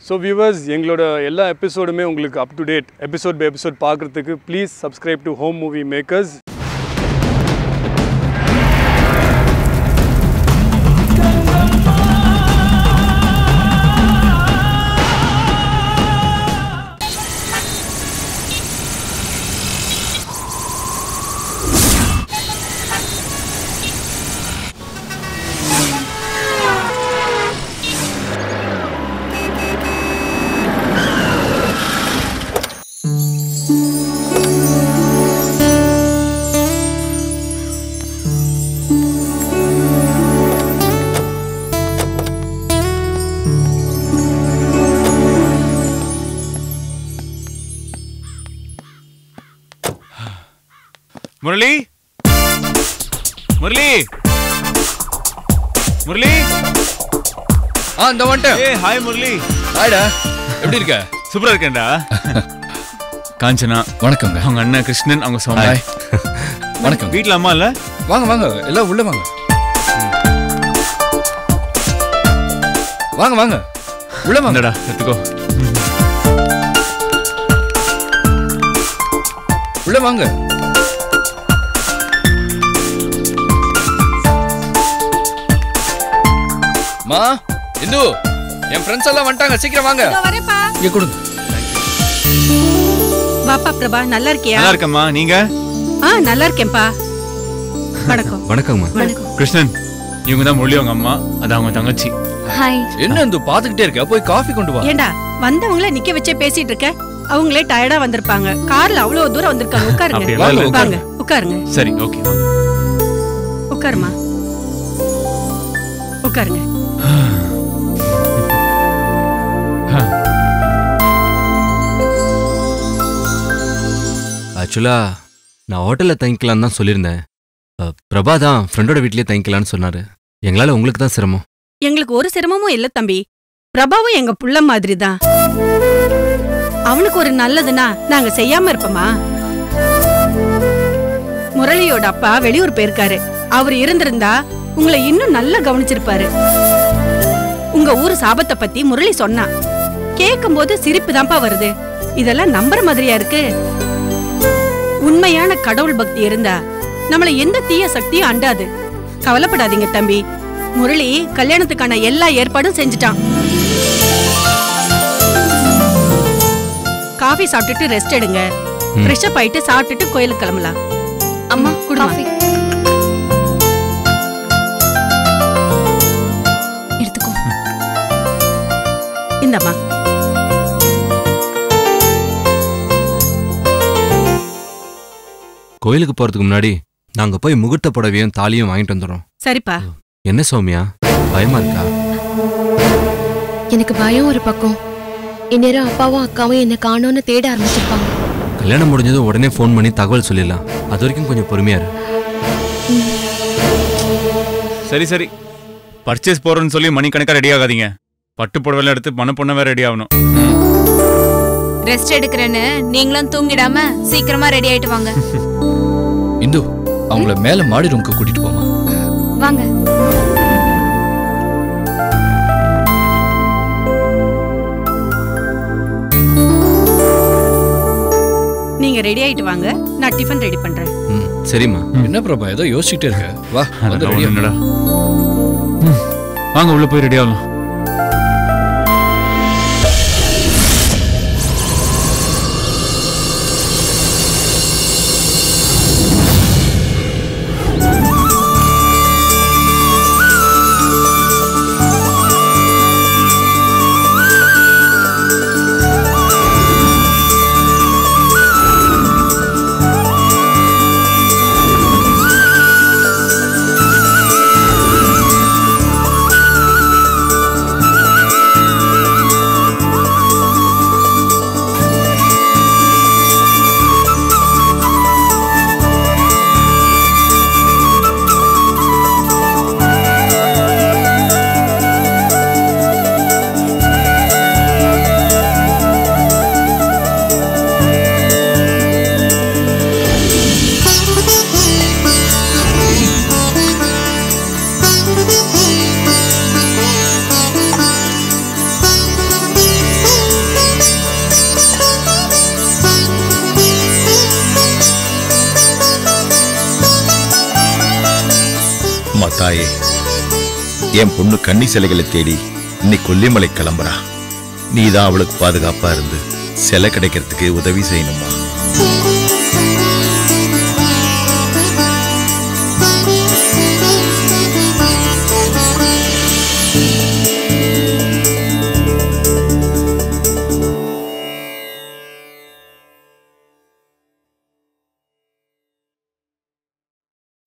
So viewers, எங்களோட எல்லா எபிசோடுமே உங்களுக்கு up to date episode by episode பார்க்குறதுக்கு please subscribe to home movie makers. Murali, Murali, Murali. இந்த வந்துட்டேன். ஏய் ஹாய் முரளி. ஹாய்டா, எப்படி இருக்க? சூப்பரா இருக்கேன்டா. காஞ்சனா வணக்கங்க. அவங்க அண்ணன் கிருஷ்ணன், அவங்க சொந்த. வணக்கம். வீட்ல அம்மா இல்ல? வாங்க வாங்க, எல்லாம் உள்ள வாங்க. வாங்க வாங்க, உள்ள வாங்கடா. எடுத்துக்கோ. உள்ள வாங்க. மா, இந்து, என் ஃப்ரெண்ட்ஸ் எல்லாம் வந்துட்டாங்க, சீக்கிரம் வாங்க. வரேன்ப்பா. இங்க கொடுங்க. வாப்பா பிரபா, நல்லா இருக்கியா? நல்லா இருக்கேம்மா, நீங்க? நல்லா இருக்கேன்ப்பா. வணக்கம். வணக்கம்மா. வணக்கம். கிருஷ்ணன், இவங்க தான் முரளி அவங்க அம்மா, அது அவங்க தங்கச்சி. ஹாய். என்ன இந்து பாத்துக்கிட்டே இருக்க? போய் காஃபி கொண்டு வா. ஏண்டா வந்தவங்கள நிக்க வச்சே பேசிட்டு இருக்க? அவங்களே டயர்டா வந்திருப்பாங்க. கார்ல அவ்வளவு தூரம் வந்திருக்காங்க. உட்காருங்க. வாங்க உட்காருங்க. சரி, ஓகே. உட்காருமா, உட்காருங்க. ஆக்சுவலா நான் ஹோட்டல்ல தங்கிக்கலான்னு தான் சொல்லியிருந்தேன். பிரபா தான் ஃப்ரெண்டோட வீட்லயே தங்கிக்கலான்னு சொன்னாரு. எங்களால உங்களுக்கு தான் சிரமம். எங்களுக்கு ஒரு சிரமமும் இல்ல தம்பி. பிரபாவும் எங்க புள்ள மாதிரி தான். அவனுக்கு ஒரு நல்லதுன்னா நாங்க செய்யாம இருப்போமா? முரளியோட அப்பா வெளியூர் போயிருக்காரு. அவர் இருந்திருந்தா உங்களை இன்னும் நல்லா கவனிச்சிருப்பாரு. உங்க ஊரு சாபத்தை பத்தி முரளி சொன்னா கேட்கும் போது சிரிப்பு தான்ப்பா வருது. இதெல்லாம் நம்புற மாதிரியா இருக்கு? உண்மையான கடவுள் பக்தி இருந்தா நம்மள எந்த தீய சக்தியும் அண்டாது. கவலைப்படாதீங்க தம்பி. முரளி கல்யாணத்துக்கான எல்லா ஏற்பாடும் செஞ்சுட்டான். காஃபி சாப்பிட்டுட்டு ரெஸ்ட் எடுங்க. ஃப்ரெஷ் அப் ஆயிட்டு சாப்பிட்டுட்டு கோயிலுக்கு கிளம்பலாம். அம்மா குடுமா. எடுத்துக்கோ. இந்தம்மா. கோயிலுக்கு போறதுக்கு முன்னாடி நாங்க போய் முகூர்த்த புடவையும் தாலியும் வாங்கிட்டு வந்துடுறோம். சரிப்பா. என்ன சௌமியா, பயமா இருக்கா? எனக்கு பயம் ஒரு பக்கம். இந்நேரம் அப்பாவும் அக்காவும் என்ன காணோன்னு தேட ஆரம்பிச்சிருப்பாங்க. கல்யாணம் முடிஞ்சதும் உடனே ஃபோன் பண்ணி தகவல் சொல்லிடலாம். அது வரைக்கும் கொஞ்சம் பொறுமையா இரு. சரி சரி, பர்ச்சேஸ் போறோம்னு சொல்லி மணிக்கணக்கா ரெடி ஆகாதீங்க. பட்டு புடவைலாம் எடுத்து மன பொண்ண வேற ரெடி ஆகணும். ரெஸ்ட் எடுக்கிறேன்னு நீங்களும் தூங்கிடாம சீக்கிரமா ரெடி ஆயிட்டு வாங்க. இந்து, அவங்கள மேல மாடி ரூமுக்கு கூட்டிட்டு போமா. வாங்க. நீங்க ரெடி ஆயிட்டு வாங்க, நான் டிஃபன் ரெடி பண்றேன். சரிம்மா. என்ன பிரபா, ஏதோ யோசிச்சுட்டே இருக்க? வா, வந்து ரெடி என்னடா. வாங்க உள்ள போய் ரெடி ஆகலாம். தாயே, என் பொண்ணு கன்னி சிலைகளை தேடி இன்னைக்கு கொல்லிமலை கிளம்புறா. நீதான் அவளுக்கு பாதுகாப்பா இருந்து சிலை கிடைக்கிறதுக்கு உதவி செய்யணுமா?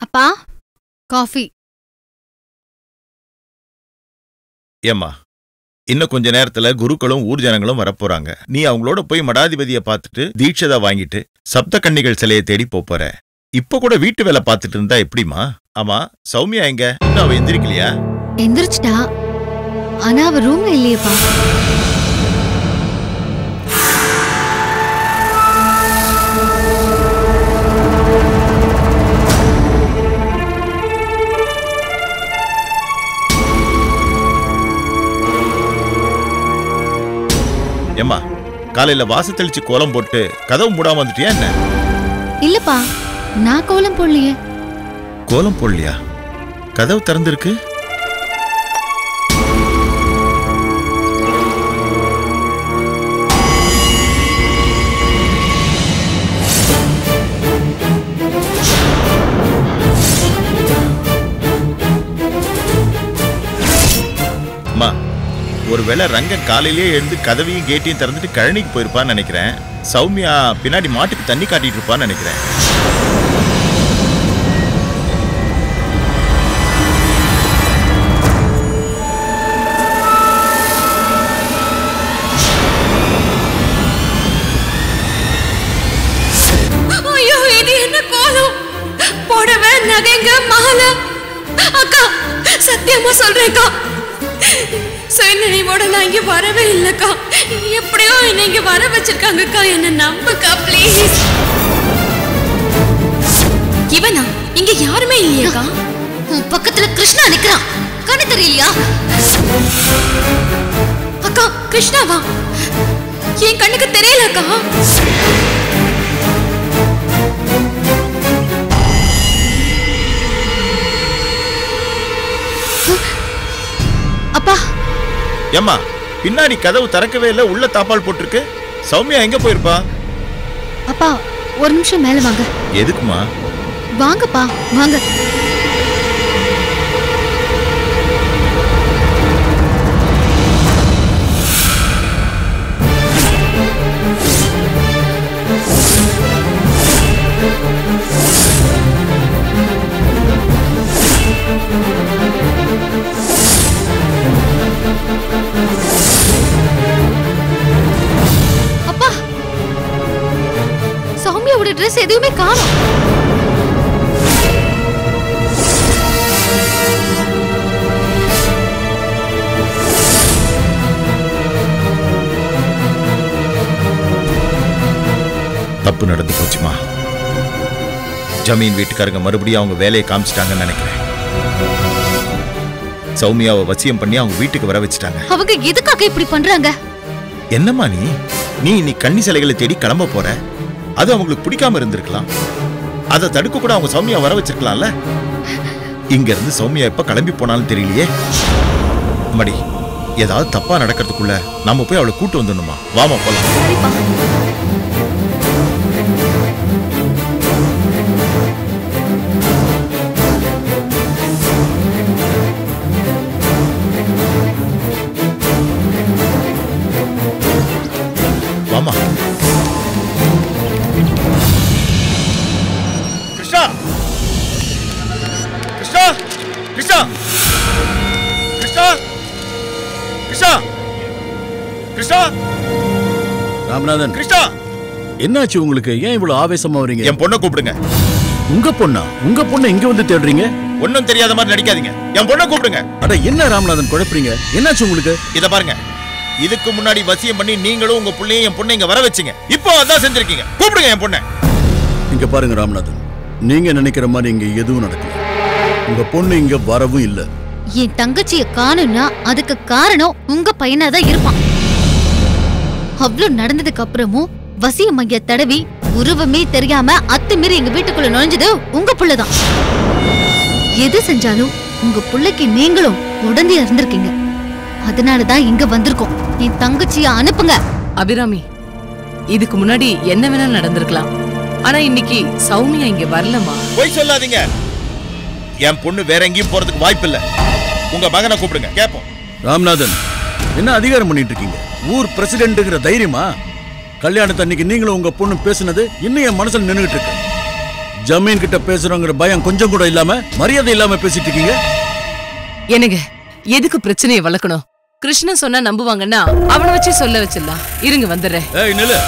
அப்பா, காஃபி. ஏம்மா, இன்னும் கொஞ்ச நேரத்துல குருக்களும் ஊர் ஜனங்களும் வரப்போறாங்க. நீ அவங்களோட போய் மடாதிபதியை பார்த்துட்டு தீட்சதா வாங்கிட்டு சப்த கன்னிகள் சிலையை தேடி போற. இப்ப கூட வீட்டு வேலை பார்த்துட்டு இருந்தா எப்படிமா? ஆமா, சௌமியா எங்க? இன்னும் அவ எந்திரிக்கலையா? எந்திரிச்சிட்டா, ஆனா அவ ரூம்ல இல்லையேப்பா. ஏம்மா, காலையில வாச தெளிச்சு கோலம் போட்டு கதவு மூடாம வந்துட்டியா என்ன? இல்லப்பா, நான் கோலம் போடலையே. கோலம் போடலையா? கதவு திறந்திருக்கு. அம்மா, ஒருவேளை ரங்கன் காலையிலேயே எழுந்து கதவையும் கேட்டையும் திறந்துட்டு கழனிக்கு போயிருப்பான்னு நினைக்கிறேன். சௌமியா பின்னாடி மாட்டுக்கு தண்ணி காட்டிட்டு இருப்பான்னு நினைக்கிறேன். ஐயோ, இது என்ன கோலம்? புடவை, நகைங்க, மாலை. அக்கா, சத்தியமா சொல்றேன்க்கா, சுயநினைவோட நான் இங்க வரவே இல்லக்கா. எப்படியோ என்ன இங்க வர வச்சிருக்காங்கக்கா. என்ன நம்புக்கா ப்ளீஸ். இவனா? இங்க யாருமே இல்லையாக்கா? உன் பக்கத்துல கிருஷ்ணா நிக்கிறான், கண்ணு தெரியலையா? அக்கா, கிருஷ்ணாவா? என் கண்ணுக்கு தெரியலக்கா. அப்பா, ஏம்மா, பின்னாடி கதவு திறக்கவே இல்லை, உள்ள தாப்பால் போட்டிருக்கு. சௌமியா எங்க போயிருப்பா? அப்பா, ஒரு நிமிஷம் மேல வாங்க. எதுக்குமா? வாங்கப்பா, வாங்க. அப்பா, சௌமியாவோட ட்ரெஸ் எதுவுமே காணோம். தப்பு நடந்து போச்சுமா. ஜமீன் வீட்டுக்காரங்க மறுபடியும் அவங்க வேலையை காமிச்சிட்டாங்கன்னு நினைக்கிறேன். சௌமியாவை வசியம் பண்ணி அவங்க வீட்டுக்கு வர வச்சுட்டாங்க. அவங்க எதுக்காக இப்படி பண்றாங்க? என்னம்மா நீ கன்னி சிலைகளை தேடி கிளம்ப போற. அது அவங்களுக்கு பிடிக்காம இருந்திருக்கலாம். அதை தடுக்க கூட அவங்க சௌமியா வர வச்சிருக்கலாம்ல. இங்க இருந்து சௌமியா எப்ப கிளம்பி போனாலும் தெரியலையே. மடி, ஏதாவது தப்பா நடக்கிறதுக்குள்ள நாம போய் அவளை கூட்டு வந்துடணுமா? வாமா போலாம். வாமா. கிருஷ்ணா, கிருஷ்ணா, கிருஷ்ணா, கிருஷ்ணா, கிருஷ்ணா, கிருஷ்ணா. ராமநாதன், கிருஷ்ணா, என்னாச்சு உங்களுக்கு? ஏன் இவ்வளவு ஆவேசமா வரீங்க? என் பொண்ணை கூப்பிடுங்க. உங்க பொண்ணா? உங்க பொண்ணை இங்க வந்து தேடுறீங்க? ஒன்னும் தெரியாத மாதிரி நடிக்காதீங்க. என் பொண்ணை கூப்பிடுங்க. அட, என்ன ராமநாதன் குழப்பறீங்க? என்னாச்சு உங்களுக்கு? இத பாருங்க, இதுக்கு முன்னாடி வசியம் பண்ணி நீங்களும் உங்க புள்ளையும் என் பொண்ணை இங்க வர வச்சீங்க. இப்போ அதான் செஞ்சிருக்கீங்க. கூப்பிடுங்க என் பொண்ணை. இங்க பாருங்க ராமநாதன், நீங்க நினைக்கிற மாதிரி இங்க எதுவும் நடக்கல. உங்க பொண்ணு இங்க வரவும் இல்ல. என் தங்கச்சிய காணும்னா அதுக்கு காரணம் உங்க பையனாதான் இருப்பான். அவ்வளவு நடந்ததுக்கு அப்புறமும் வசிய மைய தடவி உருவமே தெரியாம அத்துமீறி எங்க வீட்டுக்குள்ள நுழைஞ்சது உங்க புள்ளதான். எது செஞ்சாலும் உங்க புள்ளைக்கு நீங்களும் உடனே இருந்திருக்கீங்க. அதனாலதான் இங்க வந்திருக்கோம். என் தங்கச்சிய அனுப்புங்க. அபிராமி, இதுக்கு முன்னாடி என்ன வேணா நடந்திருக்கலாம். ஆனா இன்னைக்கு சௌமியா இங்க வரலமா. போய் சொல்லாதீங்க. என் பொண்ணு வேற எங்கேயும் போறதுக்கு வாய்ப்பு இல்ல. உங்க மகனை கூப்பிடுங்க கேப்போம். ராமநாதன், என்ன அதிகாரம் பண்ணிட்டு இருக்கீங்க? ஊர் பிரசிடென்ட்ங்கிற தைரியமா? கல்யாணத்தை அன்னைக்கு நீங்களும் உங்க பொண்ணு பேசுனது இன்னும் என் மனசுல நின்னுகிட்டு இருக்கு. ஜமீன் கிட்ட பேசுறோங்கிற பயம் கொஞ்சம் கூட இல்லாம மரியாதை இல்லாம பேசிட்டு இருக்கீங்க. எனக்கு எதுக்கு பிரச்சனையை வளர்க்கணும்? கிருஷ்ணன் சொன்னா நம்புவாங்கன்னா அவனை வச்சு சொல்ல வச்சிடலாம். இருங்க வந்துடுறேன். ஏய் நில்லு.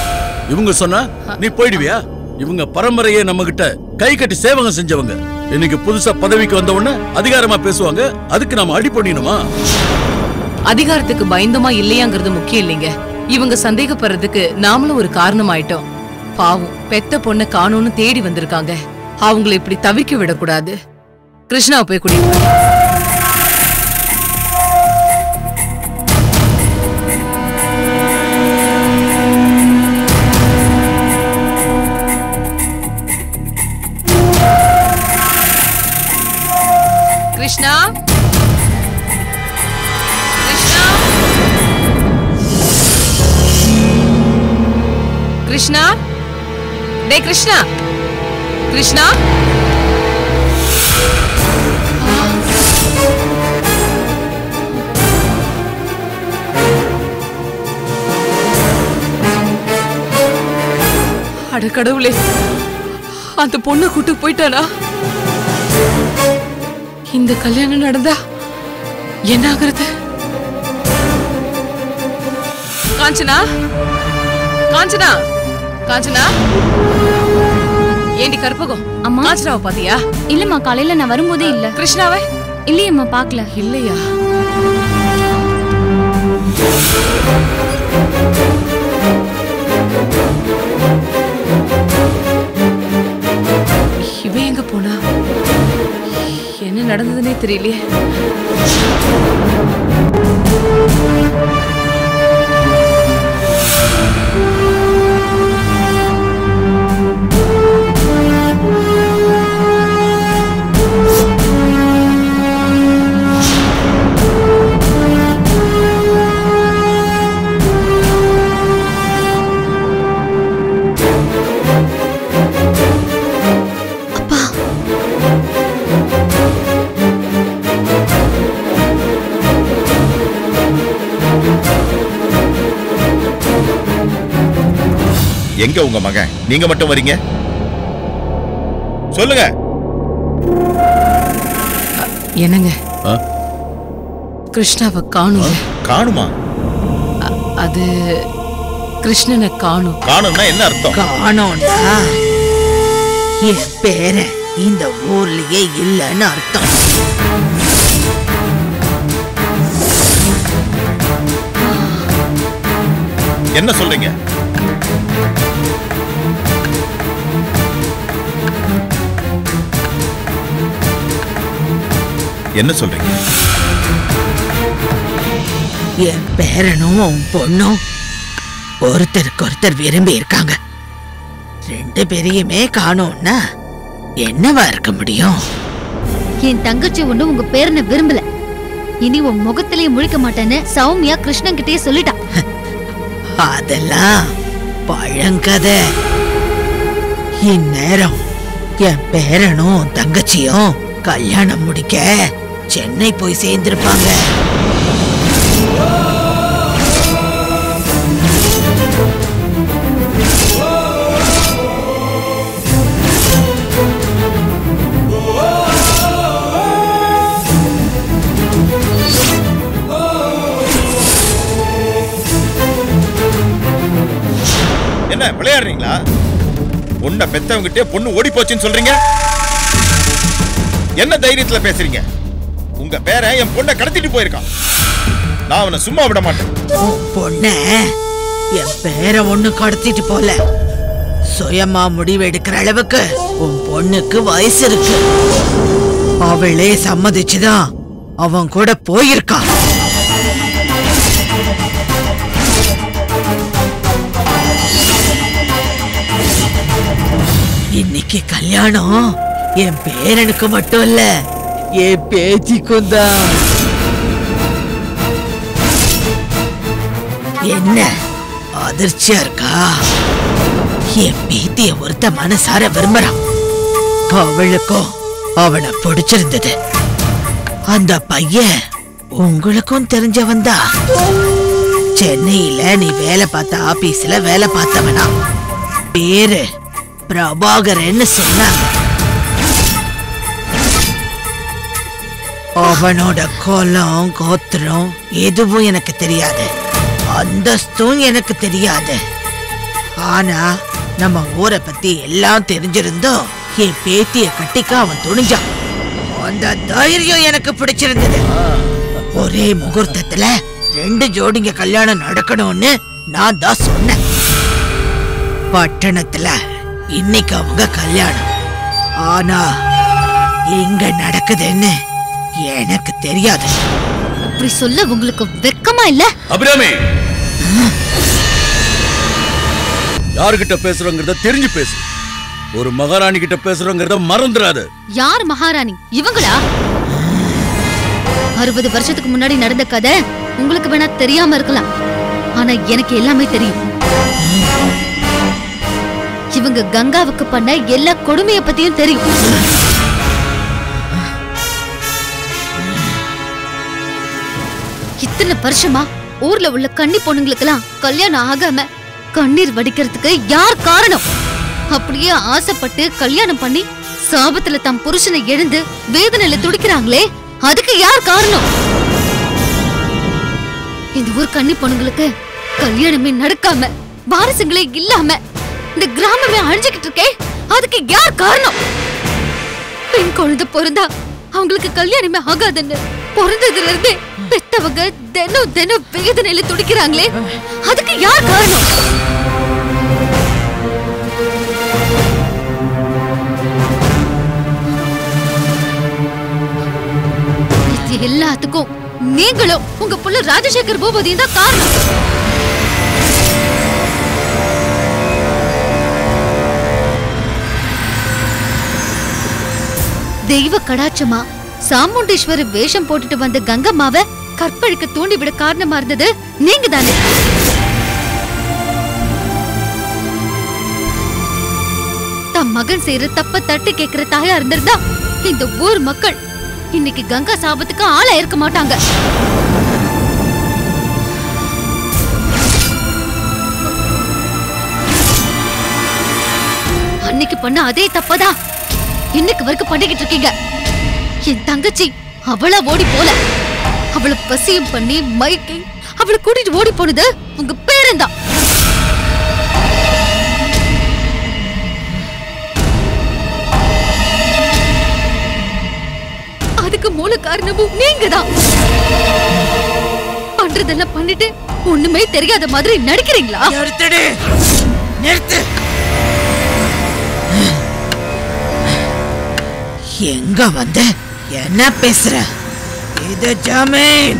இவங்க சொன்னா நீ போயிடுவியா? இவங்க பரம்பரையே நம்ம கிட்ட கை கட்டி சேவகம் செஞ்சவங்க. இன்னைக்கு புதுசா பதவிக்கு வந்த உடனே அதிகாரமா பேசுவாங்க. அதுக்கு நாம அடி பண்ணிடணுமா? அதிகாரத்துக்கு பயந்தமா இல்லையாங்கிறது முக்கியம் இல்லைங்க. இவங்க சந்தேகப்படுறதுக்கு நாமளும் ஒரு காரணம் ஆயிட்டோம். பாவம், பெத்த பொண்ணை காணோன்னு தேடி வந்திருக்காங்க. அவங்களை இப்படி தவிக்க விடக்கூடாது. கிருஷ்ணாவை போய் கூட்டிட்டு கிருஷ்ணா, கிருஷ்ணா, கிருஷ்ணா, டே கிருஷ்ணா, கிருஷ்ணா. அட கடவுளே, அந்த பொண்ணை கூட்டு போயிட்டானா? இந்த கல்யாணம் நடந்தா என்ன ஆகுறது? காஞ்சனா, காஞ்சனா, காஞ்சனா, ஏண்டி கற்பகம், அம்மா காஞ்சனாவை பாத்தியா? இல்லம்மா, காலையில நான் வரும்போதே இல்ல. கிருஷ்ணாவை இல்லையம்மா, பாக்கல. இல்லையா? இவ எங்க போனா? என்ன நடந்ததுன்னே தெரியலையே. எங்க உங்க மகன்? நீங்க மட்டும் வரீங்க? சொல்லுங்க. என்னங்க, கிருஷ்ணாவை காணும். காணுமா? அது கிருஷ்ணனை காணும். காணும்னா என்ன அர்த்தம்? காணோம்னா என் பேர இந்த ஊர்லயே இல்லன்னு அர்த்தம். என்ன சொல்றீங்க? என்ன சொல்றீங்க? என் பேரனும் உன் பொண்ணும் ஒருத்தருக்கு ஒருத்தர் விரும்பி இருக்காங்க. ரெண்டு பேரையுமே காணோம்னா என்னவா இருக்க முடியும்? என் தங்கச்சி ஒண்ணு உங்க பேரனை விரும்பல. இனி உன் முகத்திலேயே முழிக்க மாட்டேன்னு சௌமியா கிருஷ்ணன் கிட்டே சொல்லிட்டான். அதெல்லாம் பழங்கதை. இந்நேரம் என் பேரனும் தங்கச்சியும் கல்யாணம் முடிக்க சென்னை போய் சேர்ந்திருப்பாங்க. என்ன விளையாடுறீங்களா? பொண்ணை பெத்தவங்கிட்டே பொண்ணு ஓடி போச்சுன்னு சொல்றீங்க. என்ன தைரியத்துல பேசுறீங்க? உங்க பேரை என் பொண்ணை கடத்திட்டு போயிருக்கான். நான் அவனை சும்மா விட மாட்டேன். பொண்ண என் பேரை ஒண்ணு கடத்திட்டு போல. சுயமா முடிவு எடுக்கிற அளவுக்கு உன் பொண்ணுக்கு வயசு இருக்கு. அவளே சம்மதிச்சுதான் அவன் கூட போயிருக்கான். இன்னைக்கு கல்யாணம் என் பேரனுக்கு மட்டும் இல்ல, என் பேத்திக்கும் தான். என்ன அதிர்ச்சியா இருக்கா? என் பேத்திய ஒருத்த மனசார விரும்புறான். அவளுக்கும் அவனை பிடிச்சிருந்தது. அந்த பையன் உங்களுக்கும் தெரிஞ்சவன் தான். சென்னையில நீ வேலை பார்த்த ஆபீஸ்ல வேலை பார்த்தவனா. பேரு பிரபாகரன்னு சொன்னாங்க. அவனோட கோலம் கோத்திரம் எதுவும் எனக்கு தெரியாது, அந்தஸ்தும் எனக்கு தெரியாது. ஆனா நம்ம ஊரை பத்தி எல்லாம் தெரிஞ்சிருந்தோம் என் பேத்திய கட்டிக்க அவன் துணிஞ்சான். அந்த தைரியம் எனக்கு பிடிச்சிருந்தது. ஒரே முகூர்த்தத்துல 2 ஜோடிங்க கல்யாணம் நடக்கணும்னு நான் தான் சொன்னேன். பட்டணத்துல இன்னைக்கு அவங்க கல்யாணம். ஆனா எங்க நடக்குதுன்னு எனக்கு தெரியாது. அப்படி சொல்ல உங்களுக்கு வெக்கமா இல்ல? அபிராமி, யாருகிட்ட பேசுறோங்கிறத தெரிஞ்சு பேசு. ஒரு மகாராணி கிட்ட பேசுறோங்கிறத மறந்துடாத. யார் மகாராணி? இவங்களா? 60 வருஷத்துக்கு முன்னாடி நடந்த கதை உங்களுக்கு வேணா தெரியாம இருக்கலாம், ஆனா எனக்கு எல்லாமே தெரியும். இவங்க கங்காவுக்கு பண்ண எல்லா கொடுமைய பத்தியும் தெரியும். இத்தனை வருஷமா ஊர்ல உள்ள கன்னி பொண்ணுங்களுக்கெல்லாம் கல்யாணம் ஆகாம கண்ணீர் வடிக்கிறதுக்கு யார் காரணம்? அப்படியே ஆசைப்பட்டு கல்யாணம் பண்ணி சாபத்துல தம் புருஷனை எழுந்து வேதனையில துடிக்கிறாங்களே, அதுக்கு யார் காரணம்? இந்த ஊர் கன்னி பொண்ணுங்களுக்கு கல்யாணமே நடக்காம வாரிசுங்களே இல்லாம இந்த கிராமமே அழிஞ்சுக்கிட்டு இருக்கே, அதுக்கு யார் காரணம்? பெண் குழந்தை பிறந்தா அவங்களுக்கு கல்யாணமே ஆகாதுன்னு பிறந்ததுல இருந்தே பெத்தவங்க தினம் தினம் வேதனையில துடிக்கிறாங்களே, அதுக்கு யார் காரணம்? இது எல்லாத்துக்கும் நீங்களும் உங்க புள்ள ராஜசேகர் பூபதியும் தான் காரணம். தெய்வ கடாட்சமா சாமுண்டீஸ்வரர் வேஷம் போட்டுட்டு வந்த கங்கம்மாவை கற்பழிக்க தூண்டிவிட காரணமா இருந்தது நீங்க தானே? தம் மகன் செய்யற தப்ப தட்டி கேட்கிற தாயா இருந்திருந்தா இந்த ஊர் மக்கள் இன்னைக்கு கங்கா சாபத்துக்கு ஆளா இருக்க மாட்டாங்க. அன்னைக்கு பண்ண அதே தப்பதான் இன்னைக்கு வரைக்கும் பண்ணிக்கிட்டு இருக்கீங்க. என் தங்கச்சி அவளா ஓடி போல, அவளை பசியம் பண்ணி மைக்கி அவளை கூட்டிட்டு ஓடி போனது உங்க பேரன்தான். அதுக்கு மூல காரணமும் நீங்க தான். பண்றதெல்லாம் பண்ணிட்டு ஒண்ணுமே தெரியாத மாதிரி நடிக்கிறீங்களா? நிறுத்து. எங்க வந்து என்ன பேசுற? இது ஜமீன்.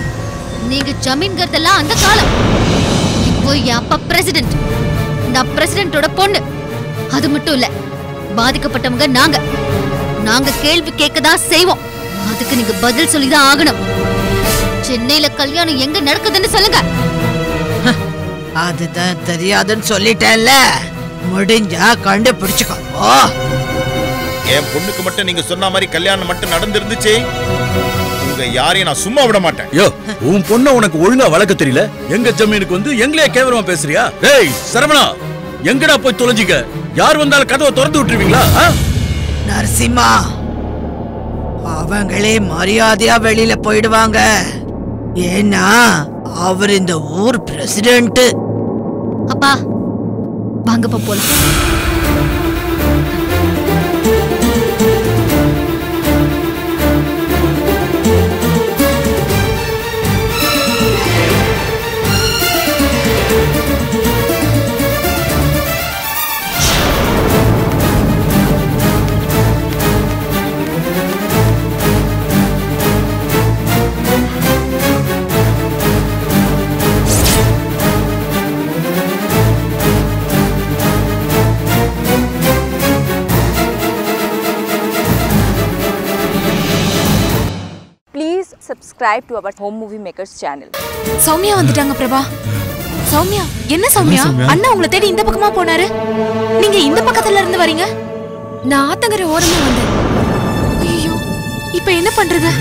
நீங்க ஜமீன்கிறதெல்லாம் அந்த காலம். இப்போ என் அப்பா பிரசிடென்ட், நான் பிரசிடென்ட்டோட பொண்ணு. அது மட்டும் இல்ல, பாதிக்கப்பட்டவங்க நாங்க கேள்வி கேட்கதான் செய்வோம். அதுக்கு நீங்க பதில் சொல்லிதான் ஆகணும். சென்னையில கல்யாணம் எங்க நடக்குதுன்னு சொல்லுங்க. அதுதான் தெரியாதுன்னு சொல்லிட்டேன்ல, முடிஞ்சா கண்டுபிடிச்சுக்கோ. என் பொண்ணுக்கு மட்டும் நீங்க சொன்ன மாதிரி கல்யாணம் மட்டும் நடந்துருந்துச்சு, உங்க யாரையும் நான் சும்மா விட மாட்டேன். யோ, உன் பொண்ண உனக்கு ஒழுங்கா வளர்க்க தெரியல, எங்க ஜமீனுக்கு வந்து எங்களே கேவலமா பேசுறியா? டேய் சரவணா, எங்கடா போய் தொலைஞ்சிக்க? யார் வந்தாலும் கதவை திறந்து விட்டுருவீங்களா? நரசிம்மா, அவங்களே மரியாதையா வெளியில போயிடுவாங்க. ஏன்னா அவர் இந்த ஊர் பிரசிடென்ட். அப்பா வாங்கப்பா போலாம். subscribe to our Home Movie Makers channel. Soumya வந்துட்டாங்க பிரபா. சௌமியா, என்ன சௌமியா? அண்ணா உங்களை தேடி இந்த பக்கமா போனாரு. நீங்க இந்த பக்கத்துல இருந்து வரீங்க? நான் ஆத்தங்கரை ஓரமா வந்தேன். ஐயோ, இப்போ என்ன பண்றது?